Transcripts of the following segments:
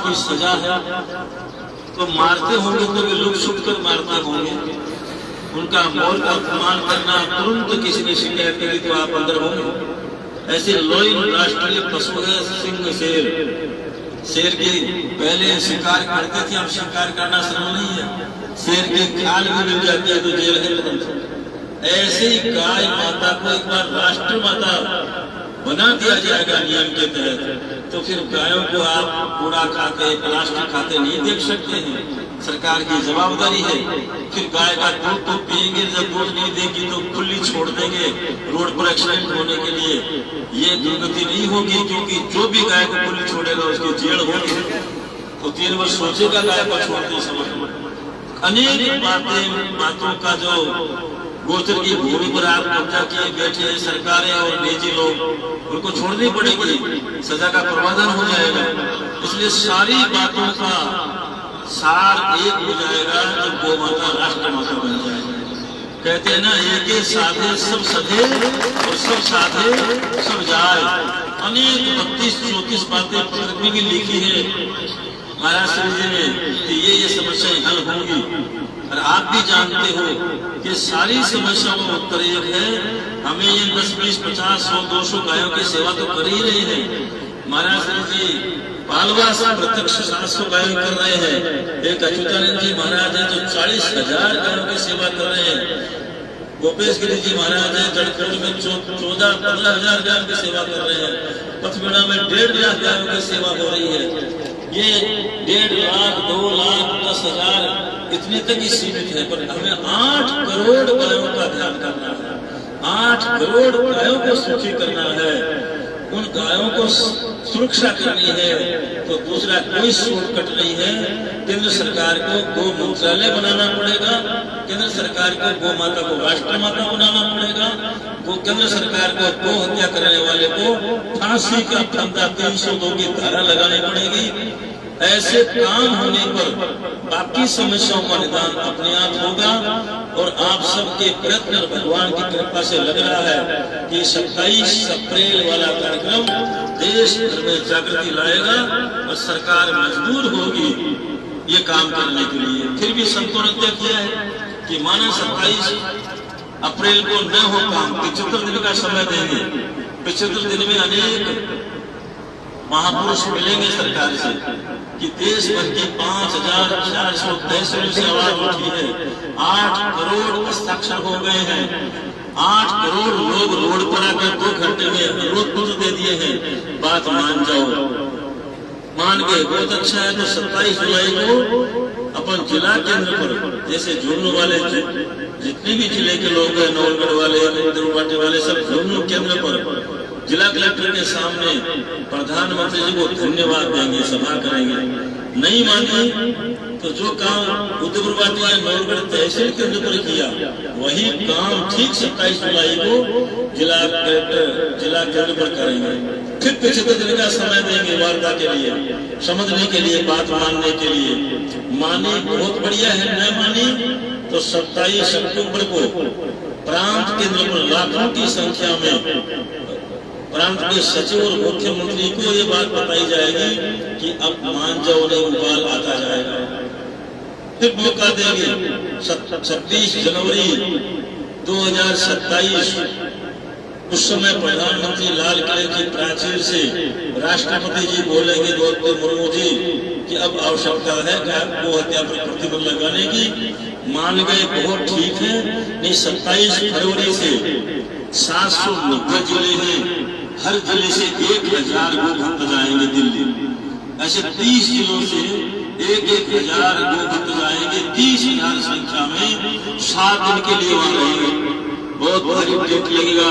कोई सजा है, तो मारते होंगे तो वे लुक छुप कर मारते होंगे। उनका मौत का अपमान करना, तुरंत किसी ने शिकायत करी तो आप अंदर होंगे। ऐसे लोइन राष्ट्रीय पशु है सिंह, शेर। शेर के पहले शिकार करते थे, अब शिकार करना सरल नहीं है। शेर के खाल भी मिल जाती है तो जेल है। ऐसे ही गाय माता को एक बार राष्ट्र माता बना दिया जाएगा नियम के तहत, तो फिर गायों को आप कूड़ा खाते, प्लास्टिक खाते नहीं देख सकते हैं। सरकार की जवाबदारी है। फिर गाय का दूध तो पिएंगे, जब दूध नहीं देगी तो खुली छोड़ देंगे रोड पर एक्सीडेंट होने के लिए। ये दुर्गति नहीं होगी, क्योंकि जो भी गाय को खुली छोड़ेगा उसकी जेल होगी। तो 3 वर्ष सोचेगा गाय को छोड़ते समय। अनेक बातों का जो गोचर की भूमि पर आप कब्जा किए बैठे सरकारें और निजी लोग, उनको छोड़नी पड़ेगी, सजा का प्रावधान हो जाएगा। इसलिए सारी बातों का सार एक हो जाएगा जब गौ माता राष्ट्र माता बन जाएगी। कहते हैं ना, एक साधे सब सधे और सब साधे सब जाए। अनेक 32-34 बातें पत्र में भी लिखी है महाराज श्री जी ने कि ये समस्याएं हल होंगी। और आप भी जानते हो कि सारी समस्याओं का उत्तर एक है, हमें ये 10, 20, 50, 100, 200 गायों की सेवा तो कर ही रहे हैं। महाराज श्री जी पालवास प्रत्यक्ष 700 गायों कर रहे हैं। एक अच्युतानंद जी महाराज है जो 40,000 गायों की सेवा कर रहे हैं। गोपेश गिरी जी महाराज है जड़कोट में 14-15,000 गायों की सेवा कर रहे हैं। पथमेड़ा में 1.5 लाख गायों की सेवा हो रही है। ये 1.5 लाख, 2 लाख, 10,000 इतने तक ही सीमित है, पर हमें 8 करोड़ गायों का ध्यान करना है। 8 करोड़ गायों को सुखी करना है, उन गायों को सुरक्षा करनी है। तो दूसरा कोई शॉर्टकट नहीं है। केंद्र सरकार को गो मंत्रालय बनाना पड़ेगा, केंद्र सरकार को गौ माता को राष्ट्र माता बनाना पड़ेगा, केंद्र सरकार को गौ हत्या करने वाले को फांसी का फंदा 302 की धारा लगानी पड़ेगी। ऐसे काम होने पर बाकी समस्याओं का निदान अपने आप होगा। और आप सबके प्रयत्न भगवान की कृपा से लग रहा है कि 27 अप्रैल वाला कार्यक्रम देश भर में जागृति लाएगा और सरकार मजबूर होगी ये काम करने के लिए। फिर भी संतों ने तय किया है कि माना 27 अप्रैल को न हो काम, 75 दिन का समय देंगे। 75 दिन में अनेक महापुरुष मिलेंगे सरकार से कि देश भर की 5,463 से आवाज उठी है। 8 करोड़ हस्ताक्षर हो गए हैं। 8 करोड़ लोग रोड पर आकर 2 घंटे में अनुरोध पत्र दे दिए हैं, बात मान जाओ। मान गए, बहुत अच्छा है। तो 27 जुलाई को अपन जिला केंद्र पर, जैसे झुंझुनू वाले जितने भी जिले के लोग हैं, नौलगढ़ वाले, दुर्गावती वाले, सब झुंझुनू केंद्र पर जिला कलेक्टर के सामने प्रधानमंत्री जी को धन्यवाद देंगे, सभा करेंगे। नहीं माने तो जो काम उद्यपुरवाटी या नौलगढ़ तहसील केंद्र पर किया, वही काम ठीक 27 जुलाई को जिला कलेक्टर जिला केंद्र पर करेंगे। फिर 75 दिन का समय देंगे वार्ता के लिए, समझने के लिए, बात मानने के लिए। माने बहुत बढ़िया है, न माने तो 27 अक्टूबर को प्रांत केंद्र पर लाखों की संख्या में प्रांत के सचिव और मुख्यमंत्री को ये बात बताई जाएगी कि अब मान जाओ ने उबाल आता जाएगा। फिर मौका देंगे 26 जनवरी 2027, उस समय प्रधानमंत्री लाल किले की प्राचीर से राष्ट्रपति जी बोलेंगे द्रौपदी मुर्मू जी कि अब आवश्यकता है गो हत्या पर प्रतिबंध लगाने की। मान गए, बहुत ठीक है। नहीं, 27 फरवरी से 790 जिले हैं, हर जिले से 1,000 गो भक्त जाएंगे दिल्ली। ऐसे 30 जिलों से 1,000 गो भक्त जाएंगे। 30,000 संख्या में 7 दिन के लिए वहां रहेंगे। बहुत भारी डेट लगेगा।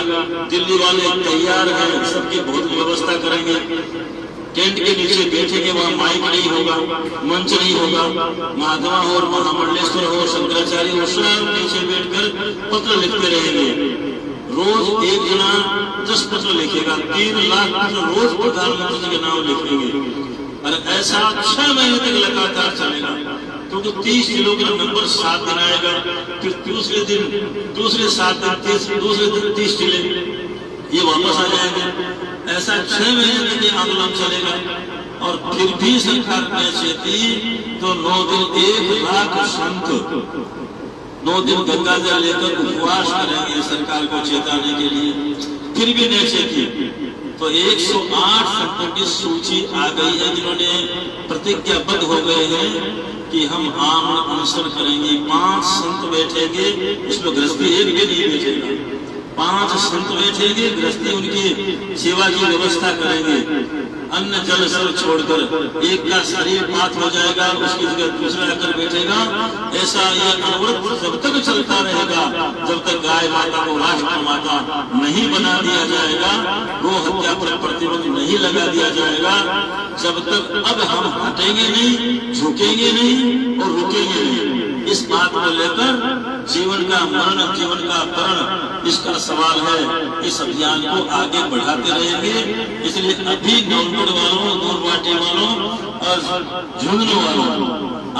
दिल्ली वाले तैयार हैं, सबकी बहुत व्यवस्था करेंगे। टेंट के नीचे बैठेंगे, वहाँ माइक नहीं होगा, मंच नहीं होगा। माधवा हो और महामंडलेश्वर हो, शंकराचार्य हो, सब नीचे बैठकर पत्र लिखते रहेंगे। रोज एक जना 10 पत्र लिखेगा, 3 लाख पत्र रोज प्रधानमंत्री जी के नाम लिखेंगे। और ऐसा 6 महीने तक लगातार चलेगा, क्योंकि 30 जिलों का नंबर 7 दिन आएगा। फिर दूसरे दिन दूसरे 7 दिन, दूसरे दिन 30 जिले ये वापस आ जाएंगे। ऐसा 6 महीने तक ये आंदोलन चलेगा। और फिर भी सरकार पैसे थी तो 9 दिन 1 लाख संत 9 दिन गंगा जल लेकर उपवास करेंगे सरकार को चेताने के लिए, फिर भी नहीं चेती। तो 108 संतों की सूची आ गई है जिन्होंने प्रतिज्ञाबद्ध हो गए हैं कि हम आमरण अनशन करेंगे। 5 संत बैठेंगे, उसमें गृहस्थी एक भी नहीं बैठेगा। 5 संत बैठेंगे, गृहस्थी उनकी सेवा की व्यवस्था करेंगे। अन्न जल सब छोड़कर एक का शरीर पात हो जाएगा, उसकी जगह दूसरा आकर बैठेगा। ऐसा ये अनवरत जब तक चलता रहेगा, जब तक गाय माता को राष्ट्र माता नहीं बना दिया जाएगा, गो हत्या पर प्रतिबंध नहीं लगा दिया जाएगा, जब तक अब हम हटेंगे नहीं, झुकेंगे नहीं और रुकेंगे नहीं। इस बात को लेकर जीवन का मरण, जीवन का प्रण, इसका सवाल है। इस अभियान को आगे बढ़ाते रहेंगे। इसलिए अभी नवगढ़ वालों, नूरवाटी वालों और झुंझुनू वालों,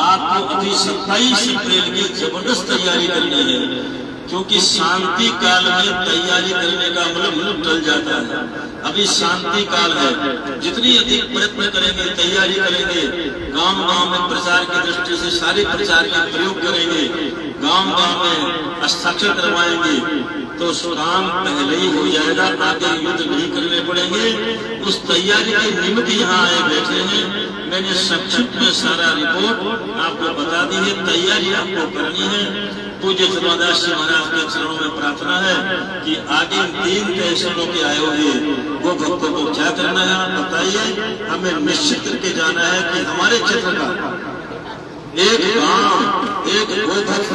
आपको अभी 27 अप्रैल की जबरदस्त तैयारी करनी है, क्योंकि शांति काल में तैयारी करने का मतलब टल जाता है। अभी शांति काल है, जितनी अधिक प्रयत्न करेंगे, तैयारी करेंगे, गांव गांव में प्रचार की दृष्टि से सारे प्रचार का प्रयोग करेंगे, गांव गांव में हस्ताक्षर करवाएंगे, तो काम पहले ही हो जाएगा, आगे युद्ध नहीं करने पड़ेंगे। उस तैयारी के निमित्त यहाँ आए बैठे हैं। मैंने संक्षिप्त में सारा रिपोर्ट आपको बता दी है। तैयारी आपको करनी है। पूज्य धर्मदास जी महाराज के चरणों में प्रार्थना है कि आगे 3 तहसीलों के आए हुए वो भक्तों को क्या करना है बताइए। हमें निश्चित करके जाना है कि हमारे क्षेत्र का एक गांव, एक गोभक्त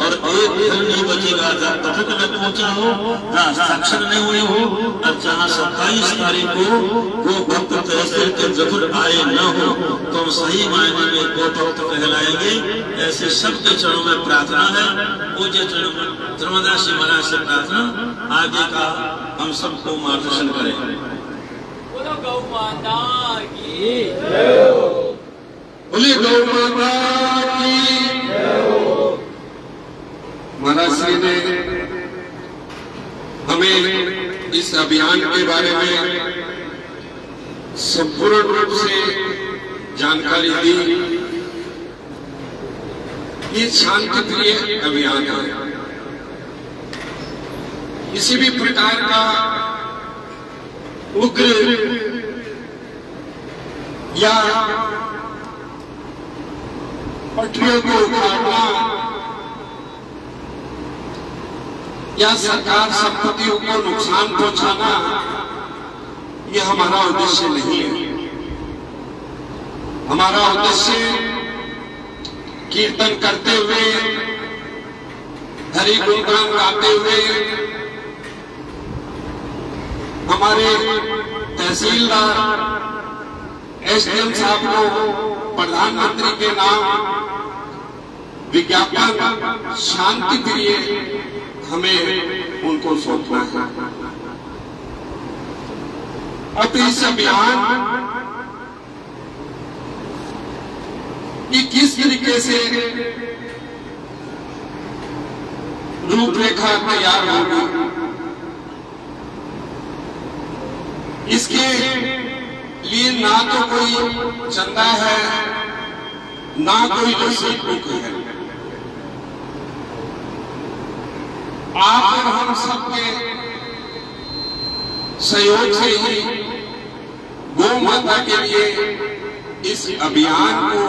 और एक घर नहीं बचेगा जब तक न पहुंचा हो, जहाँ साक्षर नहीं हुए हो, और जहाँ 27 तारीख को गोभक्त तहसील के जरूर आए न हो, तो हम सही मायने में गोभक्त कहलाएंगे। ऐसे सबके चरणों में प्रार्थना है। पूज्य धर्मदास जी महाराज से प्रार्थना, आगे का हम सबको मार्गदर्शन करें। बोलो गौ माता की, बोले गौ माता की। महाराज श्री ने हमें इस अभियान के बारे में संपूर्ण रूप से जानकारी दी। ये शांति प्रिय अभियान है। किसी भी प्रकार का उग्र या पटरियों को उखाड़ना या सरकार संपत्तियों को नुकसान पहुंचाना, यह हमारा उद्देश्य नहीं है। हमारा उद्देश्य कीर्तन करते हुए, हरि गुणगान गाते हुए, हमारे तहसीलदार एसडीएम साहब को प्रधानमंत्री के नाम विज्ञापन शांति प्रिय हमें उनको सौंपना है। अब इस अभियान की किस तरीके से रूपरेखा तैयार होगी, इसके लिए ना तो कोई चंदा है, ना कोई रसीद बुक है। आप और हम सबके सहयोग से ही गौ माता के लिए इस अभियान को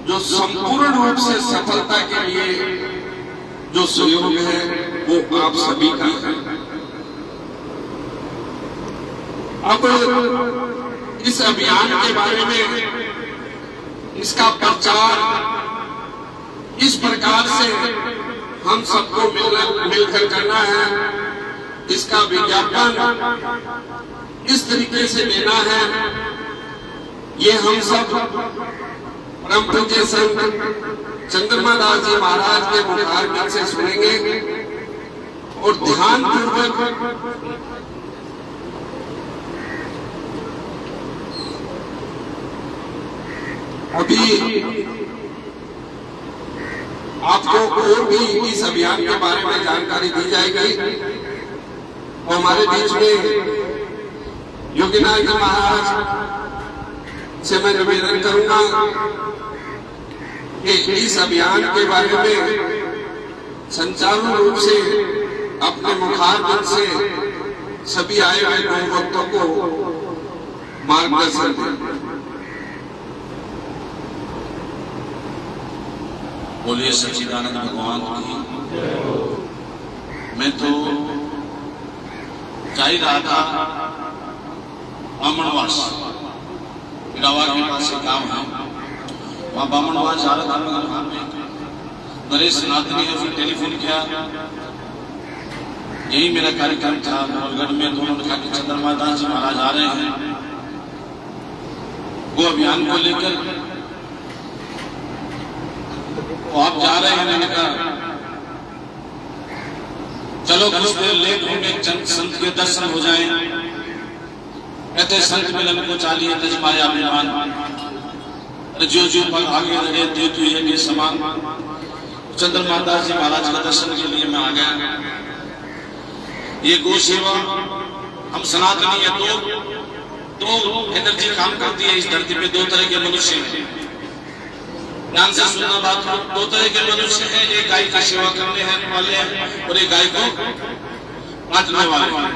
जो संपूर्ण रूप से सफलता के लिए जो सहयोग है वो आप सभी का है। अब इस अभियान के बारे में, इसका प्रचार इस प्रकार से हम सबको मिलकर करना है। इसका विज्ञापन इस तरीके से लेना है। ये हम सब परम पूज्य संत चंद्रमा दास जी महाराज के मुखारबिंद से सुनेंगे और ध्यान पूर्वक अभी आपको और भी इस अभियान के बारे में जानकारी दी जाएगी। और हमारे बीच में योगीनाथ जी महाराज से मैं निवेदन करूंगा कि इस अभियान के बारे में संचालन रूप से अपने मुखारबिंद से सभी आए हुए गौ भक्तों को मार्गदर्शन दें। बोलिए सच्चिदानंद भगवान की। मैं तो जा ही रहा था बामणवास, इलावा के पास एक गांव है, वहां बामणवास जा रहा था, मगर वहां में नरेश नाथनी ने फिर टेलीफोन किया, यही मेरा कार्यक्रम था नवलगढ़ में, तो उन्होंने कहा कि चंद्रमा दास जी महाराज आ रहे हैं वो अभियान को लेकर, तो आप जा रहे हैं। मैंने कहा चलो कुछ देर लेट होंगे, संत के दर्शन हो जाएं। कहते संत मिलन को चालिए तजमाया अभिमान, जो जो पर आगे रहे दे तू ये समान। चंद्रमा दास जी महाराज के दर्शन के लिए मैं आ गया। ये गो सेवा हम सनातनी है, दो एनर्जी काम करती है इस धरती पे। दो तरह के मनुष्य हैं, ध्यान से सुनना बात। दो तरह के मनुष्य हैं, एक गाय की सेवा करने वाले हैं और एक गाय को काटने वाले हैं।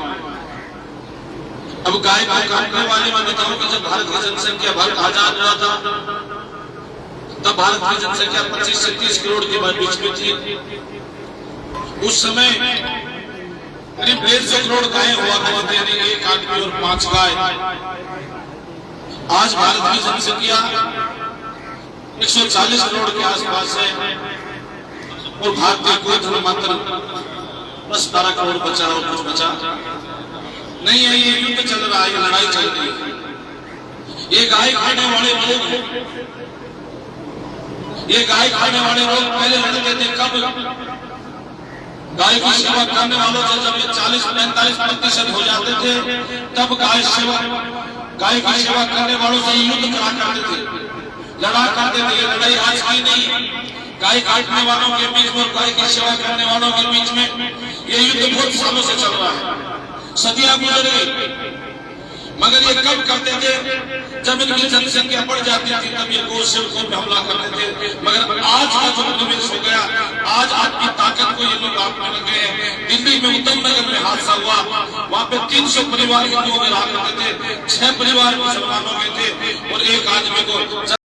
अब गाय को काटने वाले मैं बताऊं कि जब भारत की जनसंख्या भारत आजाद हुआ था, तब भारत की जनसंख्या 25 से 30 करोड़ के बीच में थी। उस समय करीब 150 करोड़ गायें हुआ करती, यानी 1 आदमी और 5 गाय। आज भारत की जनसंख्या 140 करोड़ के आसपास है और भारतीय गोधन मात्र 10-12 करोड़ बचा और कुछ बचा नहीं है। ये युद्ध चल रहा है, ये लड़ाई चल रही है। ये गाय खाने वाले लोग, ये गाय खाने वाले लोग पहले लड़ते थे कब? गाय की सेवा करने वालों से जब ये 40-45% हो जाते थे, तब गाय की सेवा करने वालों से युद्ध करा करते थे, लड़ा करते थे। लड़ाई आज की नहीं, गाय काटने वालों के बीच में और गाय की सेवा करने वालों के बीच में ये युद्ध बहुत सालों से चल रहा है, सदियां गुजर गई। मगर ये कब करते थे? जब इनकी जनसंख्या बढ़ जाती थी, तब ये गौ सेवकों पे हमला करते थे। मगर आज का जो निवेश हो गया, आज आपकी ताकत को ये लोग आपने लगे हैं। दिल्ली में उत्तम नगर में हादसा हुआ, वहां पे 300 परिवार हिंदुओं में रहा करते थे, 6 परिवार मुसलमानों में थे और 1 आदमी को